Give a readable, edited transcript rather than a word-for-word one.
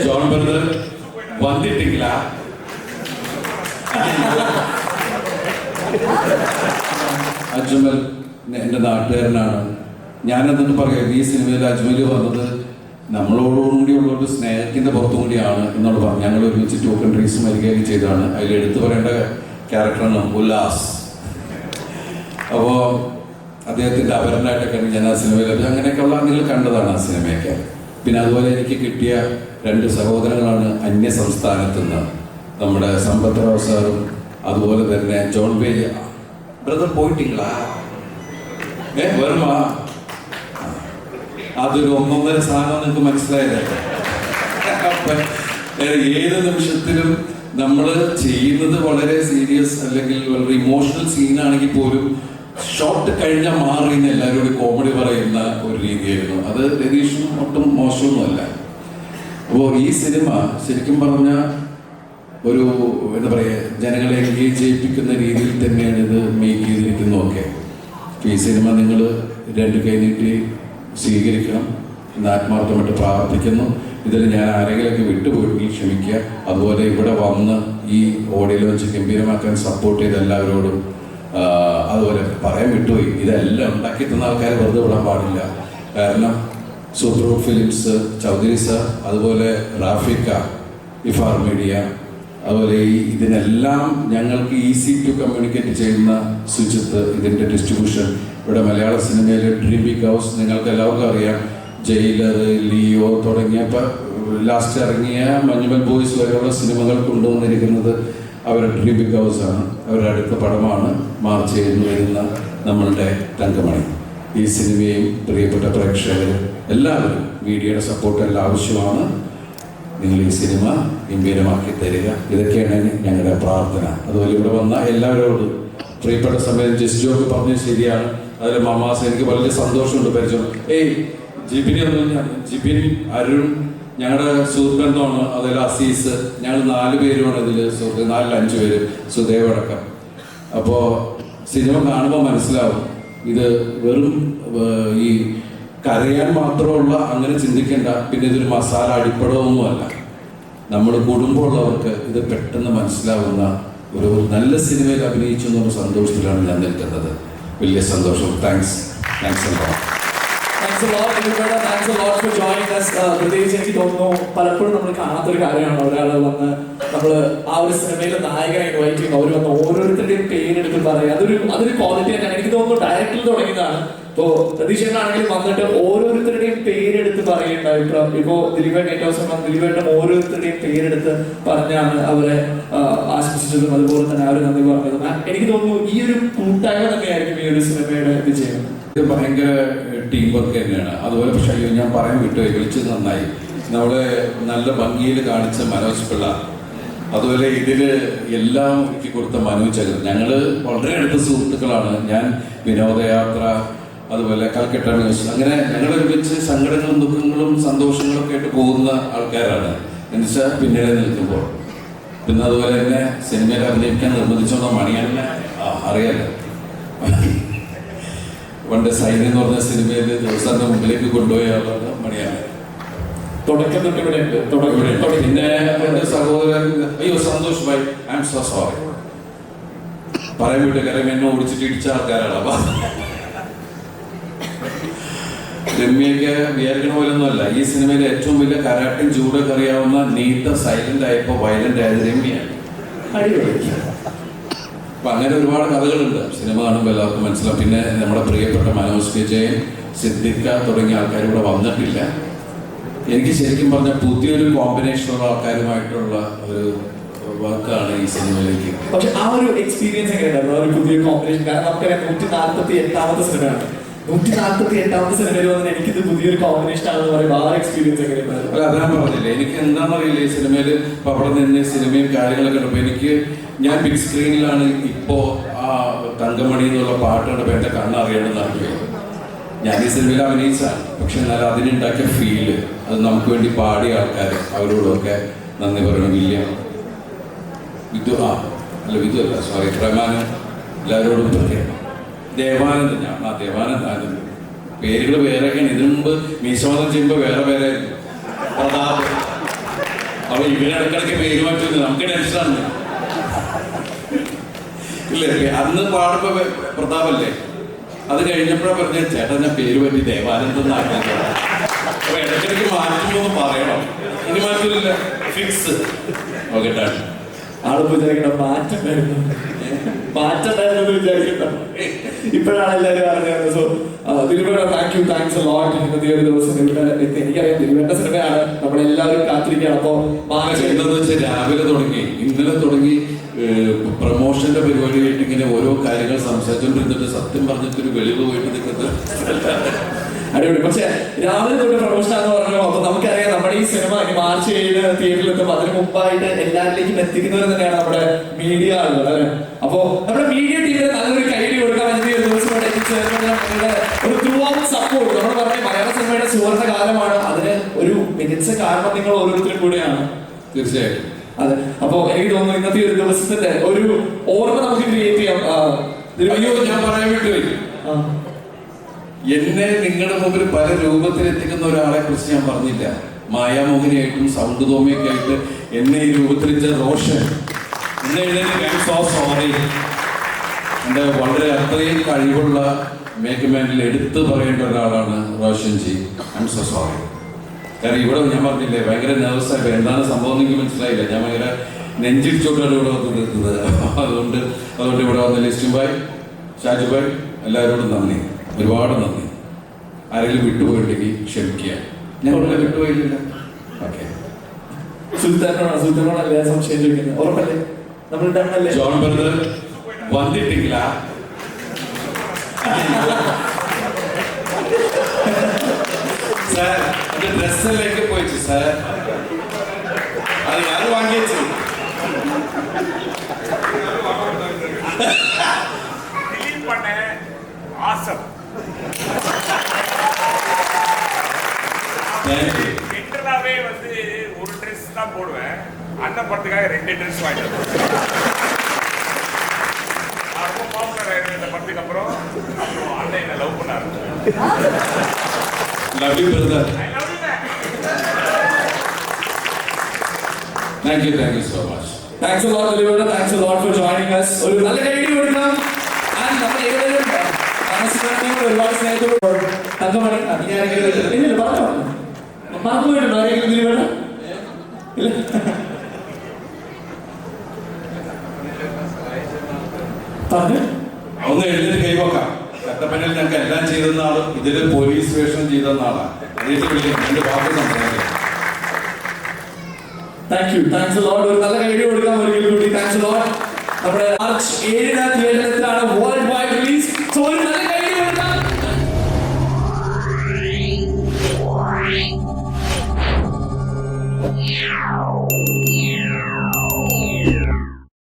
John brother വന്നിട്ടില്ല. അജ്മൽ എൻ്റെ നാട്ടുകാരനാണ്. ഞാനെന്നിട്ട് പറയാം, ഈ സിനിമയിൽ അജ്മൽ വന്നത് നമ്മളോടുകൂടിയുള്ള ഒരു സ്നേഹത്തിൻ്റെ പുറത്തു കൂടിയാണ് എന്നോട് പറഞ്ഞു. ഞങ്ങൾ ഒരുമിച്ച് ടു കൺട്രീസ് മരിക്കുകയൊക്കെ ചെയ്തതാണ്. അതിൽ എടുത്തു പറയേണ്ട ക്യാരക്ടറാണ് ഉല്ലാസ്. അപ്പോൾ അദ്ദേഹത്തിൻ്റെ അപരനായിട്ടൊക്കെ ഞാൻ ആ സിനിമയിൽ അങ്ങനെയൊക്കെയുള്ള നിങ്ങൾ കണ്ടതാണ് ആ സിനിമയൊക്കെ. പിന്നെ അതുപോലെ എനിക്ക് കിട്ടിയ രണ്ട് സഹോദരങ്ങളാണ് അന്യ സംസ്ഥാനത്ത് നിന്ന്, നമ്മുടെ സമ്പത്റാവ് സാറും അതുപോലെ തന്നെ ജോൺ ബേജ് ബ്രദർ പോയിട്ടില്ല. വെറുമാ അതൊരു ഒന്നൊന്നര സാധനം നിങ്ങൾക്ക് മനസ്സിലായതല്ലേ. ഏത് നിമിഷത്തിലും നമ്മൾ ചെയ്യുന്നത് വളരെ സീരിയസ് അല്ലെങ്കിൽ വളരെ ഇമോഷണൽ സീനാണെങ്കിൽ പോലും ഷോട്ട് കഴിഞ്ഞാൽ മാറിയെന്ന് എല്ലാവരോടും കോമഡി പറയുന്ന ഒരു രീതിയായിരുന്നു. അത് രതീഷും ഒട്ടും മോശമൊന്നുമല്ല. അപ്പോൾ ഈ സിനിമ ശരിക്കും പറഞ്ഞാൽ ഒരു എന്താ പറയുക, ജനങ്ങളെ എൻഗേജ് ചെയ്യിപ്പിക്കുന്ന രീതിയിൽ തന്നെയാണ് ഇത് മേക്ക് ചെയ്തിരിക്കുന്നതൊക്കെ. ഈ സിനിമ നിങ്ങൾ രണ്ട് കൈ നീട്ടി സ്വീകരിക്കണം എന്ന് ആത്മാർത്ഥമായിട്ട് പ്രാർത്ഥിക്കുന്നു. ഇതിൽ ഞാൻ ആരെങ്കിലുമൊക്കെ വിട്ടുപോയി ക്ഷമിക്കുക. അതുപോലെ ഇവിടെ വന്ന് ഈ ഓഡിയോ ലോഞ്ച് ഗംഭീരമാക്കാൻ സപ്പോർട്ട് ചെയ്ത എല്ലാവരോടും അതുപോലെ പറയാൻ വിട്ടുപോയി, ഇതെല്ലാം ഉണ്ടാക്കി തന്ന ആൾക്കാർ വെറുതെ വിടാൻ പാടില്ല. കാരണം സൂപ്പർ ഫിലിംസ്, ചൗധരി സർ, അതുപോലെ റാഫിക്ക, ഇഫാർ മീഡിയ, അതുപോലെ ഇതിനെല്ലാം ഞങ്ങൾക്ക് ഈസി ടു കമ്മ്യൂണിക്കേറ്റ് ചെയ്യുന്ന സുജിത്ത്, ഇതിൻ്റെ ഡിസ്ട്രിബ്യൂഷൻ ഇവിടെ മലയാള സിനിമയിൽ ഡ്രീം ബിഗ് ഹൗസ് നിങ്ങൾക്ക് എല്ലാവർക്കും അറിയാം. ജയിലർ, ലിയോ തുടങ്ങിയപ്പോൾ ലാസ്റ്റ് ഇറങ്ങിയ മഞ്ഞുമൽ ബോയ്സ് വരെയുള്ള സിനിമകൾ കൊണ്ടുവന്നിരിക്കുന്നത് അവരുടെ ഡ്രീം ബിഗ് ഹൗസ് ആണ്. അവരുടെ അടുത്ത പടമാണ് മാർച്ച് 7 വരുന്ന നമ്മളുടെ തങ്കമണി. ഈ സിനിമയും പ്രിയപ്പെട്ട പ്രേക്ഷകർ എല്ലാവരും മീഡിയയുടെ സപ്പോർട്ട് എല്ലാം ആവശ്യമാണ്. നിങ്ങൾ ഈ സിനിമ ഗംഭീരമാക്കി തരിക, ഇതൊക്കെയാണ് ഞങ്ങളുടെ പ്രാർത്ഥന. അതുപോലെ ഇവിടെ വന്ന എല്ലാവരോടും പ്രിയപ്പെട്ട സമയം ജസ്ജോക്ക് പറഞ്ഞത് ശരിയാണ്. അതിൽ മമാസ് എനിക്ക് വളരെ സന്തോഷമുണ്ട് പരിചയം. ജിബിനി ഒന്നും, ജിബിൻ, അരുൺ ഞങ്ങളുടെ സുഹൃത്ബന്ധമാണ്. അതിൽ അസീസ്, ഞങ്ങൾ 4 പേരുമാണ് ഇതിൽ സുഹൃത്ത്, 4-5 പേര്, സുദേവ് അടക്കം. അപ്പോൾ സിനിമ കാണുമ്പോൾ മനസ്സിലാവും ഇത് വെറും ഈ കരയാൻ മാത്രമുള്ള അങ്ങനെ ചിന്തിക്കേണ്ട. പിന്നെ ഇതൊരു മസാല അടിപ്പടമൊന്നുമല്ല. നമ്മൾ കുടുംബമുള്ളവർക്ക് ഇത് പെട്ടെന്ന് മനസ്സിലാവുന്ന ഒരു നല്ല സിനിമയിൽ അഭിനയിച്ചു എന്നുള്ള സന്തോഷത്തിലാണ് ഞാൻ നിൽക്കുന്നത്. വലിയ സന്തോഷം. Thanks a lot, everybody. Thanks a lot for joining us. പ്രത്യേകിച്ച് എനിക്ക് തോന്നുന്നു പലപ്പോഴും നമ്മൾ കാണാത്തൊരു കാര്യമാണ് ഒരാൾ വന്ന് നമ്മൾ ആ ഒരു സിനിമയിലെ നായകനെ ഇൻവൈറ്റ് ചെയ്യുമ്പോൾ അവർ വന്ന് ഓരോരുത്തരുടെയും പേരെടുത്ത് പറയുക. അതൊരു ക്വാളിറ്റി തന്നെയാണ്. എനിക്ക് തോന്നുന്നു ഡയറക്ടറിൽ തുടങ്ങിയതാണ്. ഇപ്പോൾ പ്രതീക്ഷകളാണെങ്കിലും വന്നിട്ട് ഓരോരുത്തരുടെയും പേരെടുത്ത് പറയേണ്ട. ഇപ്പോൾ ദിലീപേട്ടൻ ഏറ്റവും അവസാനം ദിലീപേട്ടൻ ഓരോരുത്തരുടെയും പേരെടുത്ത് പറഞ്ഞാണ് അവരെ ആശംസിച്ചതും അതുപോലെ തന്നെ അവർ നന്ദി പറഞ്ഞതും. എനിക്ക് തോന്നുന്നു ഈ ഒരു കൂട്ടായ്മ തന്നെയായിരിക്കും ഈ ഒരു സിനിമയുടെ വിജയം. ഇത് ഭയങ്കര ടീം വർക്ക് തന്നെയാണ്. അതുപോലെ പക്ഷേ ഞാൻ പറയാൻ വിട്ടുപോയി, വിളിച്ചത് നന്നായി. നമ്മളെ നല്ല ഭംഗിയിൽ കാണിച്ച മനോജ് പിള്ള, അതുപോലെ ഇതില് എല്ലാം ഒരുക്കി കൊടുത്ത മനോജ് ചകർ, ഞങ്ങൾ വളരെ അടുത്ത സുഹൃത്തുക്കളാണ്. ഞാൻ വിനോദയാത്ര, അതുപോലെ കൽക്കട്ട ന്യൂസ്, അങ്ങനെ ഞങ്ങൾ ഒരുമിച്ച് സങ്കടങ്ങളും ദുഃഖങ്ങളും സന്തോഷങ്ങളും ഒക്കെ ആയിട്ട് പോകുന്ന ആൾക്കാരാണ്. എന്നുവെച്ചാൽ പിന്നീട് നിൽക്കുമ്പോൾ. പിന്നെ അതുപോലെ തന്നെ സിനിമയിൽ അഭിനയിക്കാൻ നിർബന്ധിച്ചോണ്ടോ മണിയാനെ അറിയാലോ. പണ്ട് സൈന്യം എന്ന് പറഞ്ഞ സിനിമയിൽ ദിവസത്തിന്റെ മുമ്പിലേക്ക് കൊണ്ടുപോയ ആളാണ് മണിയാണ്. തുടക്കം പിന്നെ എന്റെ സഹോദരൻ, അയ്യോ Santhosh bhai, I'm so sorry പറയാൻ വിട്ടു. കാര്യം എന്നെ ഓടിച്ചിട്ട് ഇടിച്ച ആൾക്കാരാണ്. രമ്യൊക്കെ വിചാരിക്കണ പോലൊന്നും അല്ല. ഈ സിനിമയിലെ ഏറ്റവും വലിയ കരാട്ടയും ജൂഡൊക്കെ അറിയാവുന്ന, നീത്ത സൈലന്റ് ആയപ്പോ വയലന്റ് ആയത് രമ്യാണ്. അപ്പൊ അങ്ങനെ ഒരുപാട് കഥകളുണ്ട്. സിനിമ കാണുമ്പോൾ എല്ലാവർക്കും മനസ്സിലാവും. പിന്നെ നമ്മുടെ പ്രിയപ്പെട്ട മനോജ് വിജയൻ, സിദ്ദിഖ തുടങ്ങിയ ആൾക്കാർ ഇവിടെ വന്നിട്ടില്ല. എനിക്ക് ശരിക്കും പറഞ്ഞാൽ പുതിയൊരു കോമ്പിനേഷനുള്ള ആൾക്കാരുമായിട്ടുള്ള ഒരു വർക്കാണ് ഈ സിനിമയിലേക്ക്. പക്ഷെ ആ ഒരു എക്സ്പീരിയൻസ് എങ്ങനെയായിരുന്നു? ഒരു പുതിയ കോമ്പിനേഷൻ. കാരണം നമുക്കറിയാം 148ാമത്തെ സിനിമയാണ്. 148ാമത്തെ സിനിമയിൽ വന്നിട്ട് എനിക്കിത് പുതിയൊരു കോമ്പിനേഷൻ ആണെന്ന് പറയുമ്പോൾ ആ എക്സ്പീരിയൻസ് എങ്ങനെയായിരുന്നു? അല്ല, അതാ പറഞ്ഞില്ലേ, എനിക്ക് എന്താണെന്നറിയില്ല ഈ സിനിമയിൽ. ഇപ്പൊ അവിടെ നിന്ന് സിനിമയും കാര്യങ്ങളൊക്കെ ഉണ്ടപ്പോൾ ഞാൻ ബിഗ് സ്ക്രീനിലാണ് ഇപ്പോൾ ആ തങ്കമണി എന്നുള്ള പാട്ട് കണ്ടപ്പോൾ എൻ്റെ കണ്ണറിയണമെന്ന് അറിയുക. ഞാൻ ഈ സിനിമയിൽ അഭിനയിച്ചാണ്. പക്ഷെ എന്നാലും അതിനുണ്ടാക്കിയ ഫീല്, അത് നമുക്ക് വേണ്ടി പാടിയ ആൾക്കാർ, അവരോടൊക്കെ നന്ദി പറയണം. വിധു അല്ല സോറി, പ്രമാന്, എല്ലാവരോടും പ്രത്യേകം. ദേവാനന്ദൻ, ദേവാനന്ദൻ പേരുകൾ വേറെയൊക്കെയാണ്. ഇതിനു മുമ്പ് മീശോദം ചെയ്യുമ്പോൾ വേറെ പ്രതാപ്, ഇവരിടക്കിടക്ക് പേര് മാറ്റുന്നു, നമുക്ക് ടെൻഷനാണ്. ഇല്ലേ, അന്ന് പാടുമ്പോ പ്രതാപല്ലേ, അത് കഴിഞ്ഞപ്പോഴാണ് പറഞ്ഞ ചേട്ടാ ഞാൻ പേര് പറ്റി ദേവാനന്ദം എന്നാക്കുന്നത്. അപ്പൊ ഇടയ്ക്കിടയ്ക്ക് മാറ്റുമ്പോൾ പറയണം. ഇനി മാറ്റില്ല, ഫിക്സ്. Okay done. ആളിപ്പോ വിചാരിക്കണം മാറ്റം വരുന്നു, മാറ്റം ഉണ്ടായിരുന്നു വിചാരിക്കണം. ഇപ്പോഴാണ് എല്ലാവരും അറിഞ്ഞത്. സോ ദിലീപേട്ട താങ്ക്സ് എ ലോട്ട്. ഇന്നത്തെ ഒരു ദിവസം ഇവിടെ എത്തി. എനിക്കറിയാം ദിലീപേട്ട സിനിമയാണ്, നമ്മളെല്ലാവരും കാത്തിരിക്കുകയാണ്. അപ്പോ എന്താന്ന് വെച്ചാൽ രാവിലെ തുടങ്ങി, ഇന്നലെ തുടങ്ങി പ്രൊമോഷന്റെ പരിപാടിയായിട്ട് ഇങ്ങനെ ഓരോ കാര്യങ്ങൾ സംസാരിച്ചുകൊണ്ടിരുന്നിട്ട് സത്യം പറഞ്ഞിട്ടൊരു വെളിവ് പോയിട്ട് നിൽക്കുന്നത് അടിപൊളി. പക്ഷെ രാവിലെ തൊട്ട് പ്രൊമോഷൻ എന്ന് പറഞ്ഞു. അപ്പൊ നമുക്കറിയാം നമ്മുടെ ഈ സിനിമ ഇനി മാർച്ച് 7 തിയേറ്ററിൽ എത്തുമ്പോൾ അതിന് മുമ്പായിട്ട് എല്ലാവരിലേക്കും എത്തിക്കുന്നവർ തന്നെയാണ് നമ്മുടെ മീഡിയ ആളുകൾ, അല്ലെ? അപ്പൊ നമ്മുടെ മീഡിയ ടീമിന് നല്ലൊരു കൈഡി കൊടുക്കാൻ വേണ്ടി ഒരു ദിവസം ഒരു ത്രൂ ഔട്ട് സപ്പോർട്ട്. നമ്മൾ പറഞ്ഞ മലയാള സിനിമയുടെ സുവർണ്ണ കാലമാണ്, അതിന് ഒരു മികച്ച കാരണം നിങ്ങൾ ഓരോരുത്തരും കൂടെയാണ്. തീർച്ചയായിട്ടും. അതെ. അപ്പൊ എനിക്ക് തോന്നുന്നു ഇന്നത്തെ ഒരു ദിവസത്തിന്റെ ഒരു ഓർമ്മ നമുക്ക് ക്രിയേറ്റ് ചെയ്യാം. അയ്യോ, ഞാൻ പറയാൻ വിട്ടുപോയി. എന്നെ നിങ്ങളുടെ മുമ്പിൽ പല രൂപത്തിൽ എത്തിക്കുന്ന ഒരാളെ കുറിച്ച് ഞാൻ പറഞ്ഞില്ല. മായാമോഹിനിയായിട്ടും സൗണ്ട് തോമിയൊക്കെ ആയിട്ട് എന്നെ ഈ രൂപത്തിലെത്തിച്ച റോഷൻ, എന്നെ എഴുതി സോ സോറി. എൻ്റെ വളരെ അത്രയും കഴിവുള്ള മേക്കമാനിൽ എടുത്തു പറയേണ്ട ഒരാളാണ് Roshan G. I M so sorry. കാരണം ഇവിടെ ഞാൻ പറഞ്ഞില്ലേ ഭയങ്കര നെർവസ് ആയിട്ട് എന്താണ് സംഭവം എനിക്ക് മനസ്സിലായില്ല. ഞാൻ ഭയങ്കര നെഞ്ചിടിച്ചോട്ടാണ് ഇവിടെ വന്ന് നിൽക്കുന്നത്. അതുകൊണ്ട് ഇവിടെ വന്ന ലിസ്റ്റും ഭായ്, ഷാജു ഭായ്, എല്ലാവരോടും നന്ദി, ഒരുപാട് നന്ദി. ആരെങ്കിലും വിട്ടുപോയിട്ടുണ്ടെങ്കിൽ ക്ഷമിക്കുക. ഞാൻ ഇവിടെ വിട്ടുപോയില്ല. ഓക്കെ. സുൽത്താനോടല്ലേ സംശയം ചോദിക്കുന്നത്? ഉറപ്പല്ലേ? നമ്മൾ ഡണ്ണല്ലേ? ജോൺ ബ്രദർ വന്നിട്ടില്ല. സാർ അത് ഡ്രസ്സിലേക്ക് പോയിച്ചു സാർ, അത് ഞാൻ വാങ്ങിച്ചു. ஜென்ரலாவே வந்து ஒரு ட்ரெஸ் தான் போடுவேன். அண்ணன் படத்துக்காக 2 ட்ரெஸ் வாங்கிட்டு ரொம்ப பாப்புலர் ஆயிடுச்சு இந்த படத்துக்கு அப்புறம். அண்ணன் என்ன லவ் பண்ணாரு. Love you brother. I love you man. Thank you so much. Thanks a lot Dilipeta. Thanks a lot for joining us. ഒരു നല്ല കൈഡി കൊടുക്കണം. ആൻഡ് നമ്മൾ ഏകദേശം മനസ്സിലാക്കിയ ഒരുപാട് സ്നേഹത്തോട് തങ്കമണി അധികാരികൾ ഇല്ല പറഞ്ഞു മാർക്ക് പോയിട്ടുണ്ടോ ആരെങ്കിലും ദിലീപേട്ട? ഇല്ല. പറഞ്ഞു ഒന്ന് എഴുന്നേറ്റ് കൈവക്കാം. കട്ടപ്പനയിൽ ഞങ്ങൾക്ക് എല്ലാം ചെയ്തെന്ന ആളും ഇതിൽ പോലീസ് വേഷം ചെയ്തെന്ന ആളാണ്. രണ്ട് വാക്ക് സംസാരിക്കാം. Thanks a lot. ഒരു നല്ല കൈഡി കൊടുക്കാം ഒരിക്കൽ കൂടി. Thanks a lot. നമ്മുടെ മാർച്ച് 7 തിയേറ്ററിലാണ് വേൾഡ് വൈഡ് റിലീസ്. സോ ഒരു നല്ല കൈഡി കൊടുക്കാം.